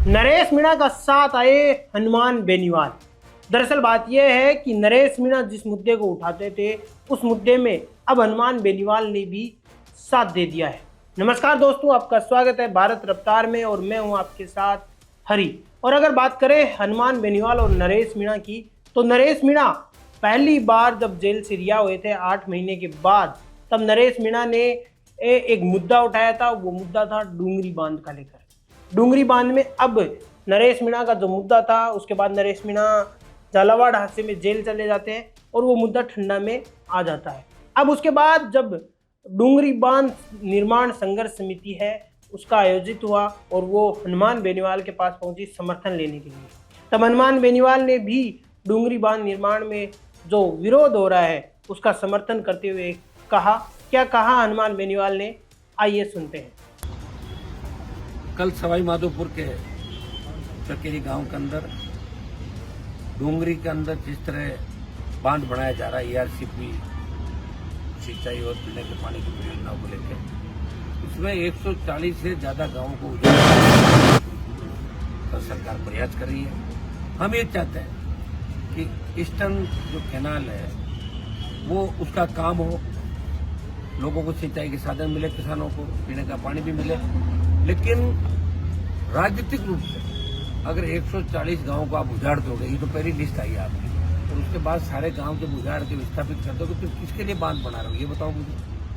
नरेश मीणा का साथ आए हनुमान बेनीवाल। दरअसल बात यह है कि नरेश मीणा जिस मुद्दे को उठाते थे उस मुद्दे में अब हनुमान बेनीवाल ने भी साथ दे दिया है। नमस्कार दोस्तों, आपका स्वागत है भारत रफ्तार में और मैं हूं आपके साथ हरी। और अगर बात करें हनुमान बेनीवाल और नरेश मीणा की, तो नरेश मीणा पहली बार जब जेल से रिहा हुए थे 8 महीने के बाद, तब नरेश मीणा ने एक मुद्दा उठाया था। वो मुद्दा था डूंगरी बांध का लेकर। डूंगरी बांध में अब नरेश मीणा का जो मुद्दा था, उसके बाद नरेश मीणा झालावाड़ हादसे में जेल चले जाते हैं और वो मुद्दा ठंडा में आ जाता है। अब उसके बाद जब डूंगरी बांध निर्माण संघर्ष समिति है उसका आयोजित हुआ और वो हनुमान बेनीवाल के पास पहुंची समर्थन लेने के लिए, तब हनुमान बेनीवाल ने भी डूंगरी बांध निर्माण में जो विरोध हो रहा है उसका समर्थन करते हुए कहा। क्या कहा हनुमान बेनीवाल ने, आइए सुनते हैं। कल सवाई माधोपुर के चकेरी गांव के अंदर डूंगरी के अंदर जिस तरह बांध बनाया जा रहा है ईआरसीपी सिंचाई और पीने के पानी की परियोजनाओं को लेकर, इसमें 140 से ज्यादा गांवों को उजागर कर सरकार प्रयास कर रही है। हम ये चाहते हैं कि ईस्टर्न जो कैनाल है वो उसका काम हो, लोगों को सिंचाई के साधन मिले, किसानों को पीने का पानी भी मिले। लेकिन राजनीतिक रूप से अगर 140 गांवों को आप उजाड़ दोगे, ये तो पहली लिस्ट आई है आपकी, और उसके बाद सारे गांव जब उजाड़ के विस्थापित कर दोगे तो किसके लिए बांध बना रहे हो, ये बताओ मुझे,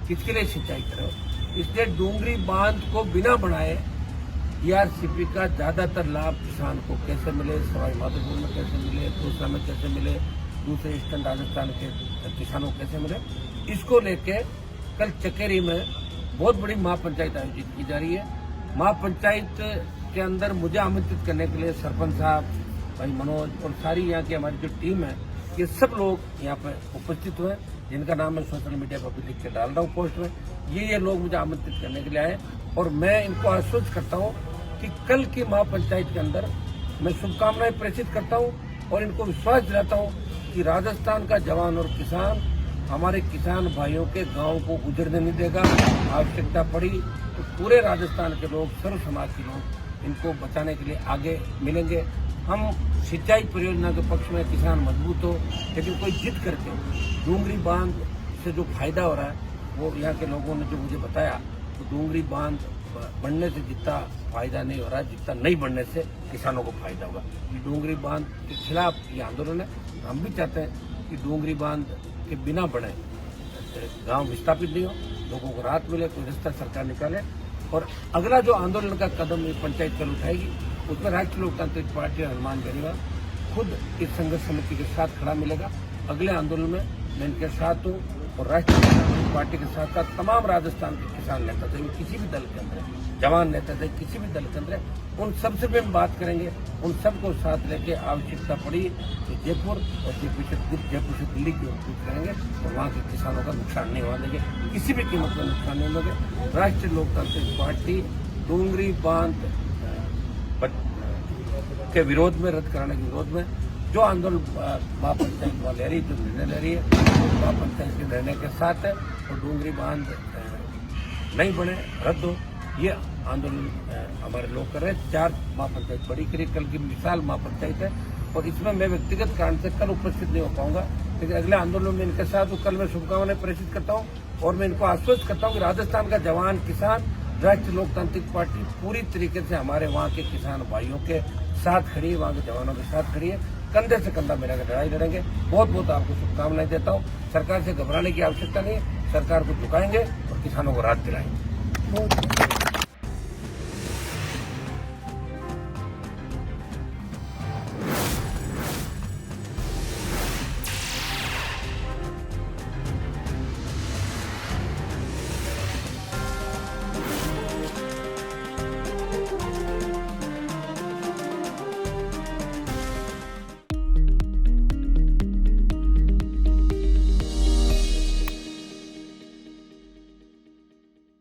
किसके लिए सिंचाई कर रहे हो। इसलिए डूंगरी बांध को बिना बनाए ईआरसीपी का ज्यादातर लाभ किसान को कैसे मिले, सवाई माधोपुर में कैसे मिले, दूसरा में कैसे मिले, दूसरे ईस्टर्न राजस्थान के किसानों को कैसे मिले, इसको लेके कल चकेरी में बहुत बड़ी महापंचायत आयोजित की जा रही है। महापंचायत के अंदर मुझे आमंत्रित करने के लिए सरपंच साहब, भाई मनोज और सारी यहाँ की हमारी जो टीम है, ये सब लोग यहाँ पे उपस्थित हुए, जिनका नाम मैं सोशल मीडिया पर भी लिख के डाल रहा हूँ पोस्ट में। ये लोग मुझे आमंत्रित करने के लिए आए और मैं इनको आश्वस्त करता हूँ कि कल की महापंचायत के अंदर मैं शुभकामनाएं प्रेषित करता हूँ और इनको विश्वास दिलाता हूँ कि राजस्थान का जवान और किसान हमारे किसान भाइयों के गांव को उजड़ने नहीं देगा। आवश्यकता पड़ी तो पूरे राजस्थान के लोग, सर्व समाज के लोग इनको बचाने के लिए आगे मिलेंगे। हम सिंचाई परियोजना के पक्ष में किसान मजबूत हो, लेकिन कोई जिद करके डूंगरी बांध से जो फायदा हो रहा है वो यहाँ के लोगों ने जो मुझे बताया, तो डूंगरी बांध बढ़ने से जितना फायदा नहीं हो रहा है, जितना नहीं बढ़ने से किसानों को फायदा होगा। ये डूंगरी बांध के खिलाफ ये आंदोलन है। हम भी चाहते हैं कि डूंगरी बांध के बिना बढ़े गांव विस्थापित नहीं हो, लोगों को राहत मिले, कोई रास्ता सरकार निकाले। और अगला जो आंदोलन का कदम ये पंचायत कल उठाएगी, उसमें राष्ट्रीय लोकतांत्रिक पार्टी हनुमान बेनीवाल खुद इस संघर्ष समिति के साथ खड़ा मिलेगा। अगले आंदोलन में मैं इनके साथ हूँ और राष्ट्रीय लोकतांत्रिक पार्टी के साथ साथ तमाम राजस्थान के किसान नेता थे, किसी भी दल के अंदर, जवान नेता थे, किसी भी दल के अंदर, उन सबसे भी हम बात करेंगे। उन सबको साथ लेके आवश्यकता पड़ी तो जयपुर और जयपुर से दिल्ली की ओर कूच करेंगे और वहाँ के किसानों का नुकसान नहीं होने देंगे, किसी भी कीमत पर नुकसान नहीं होंगे। राष्ट्रीय लोकतांत्रिक पार्टी डूंगरी बांध के विरोध में, रद्द कराने के विरोध में जो आंदोलन महापंचायत ले रही, जो निर्णय ले रही है, महापंचायत के निर्णय के साथ है। और डूंगरी बांध नहीं बने, रद्द हो, ये आंदोलन हमारे लोग कर रहे हैं। 4 महापंचायत बड़ी करी, कल की विशाल महापंचायत है और इसमें मैं व्यक्तिगत कारण से कल उपस्थित नहीं हो पाऊंगा, लेकिन अगले आंदोलन में इनके साथ कल मैं शुभकामनाएं प्रेषित करता हूं और मैं इनको आश्वस्त करता हूं कि राजस्थान का जवान किसान, राष्ट्रीय लोकतांत्रिक पार्टी पूरी तरीके से हमारे वहाँ के किसान भाइयों के साथ खड़ी है, वहाँ के जवानों के साथ खड़ी है, कंधे से कंधा मिलाकर लड़ाई लड़ेंगे। बहुत बहुत आपको शुभकामनाएं देता हूँ। सरकार से घबराने की आवश्यकता नहीं है, सरकार को झुकाएंगे और किसानों को राहत दिलाएंगे।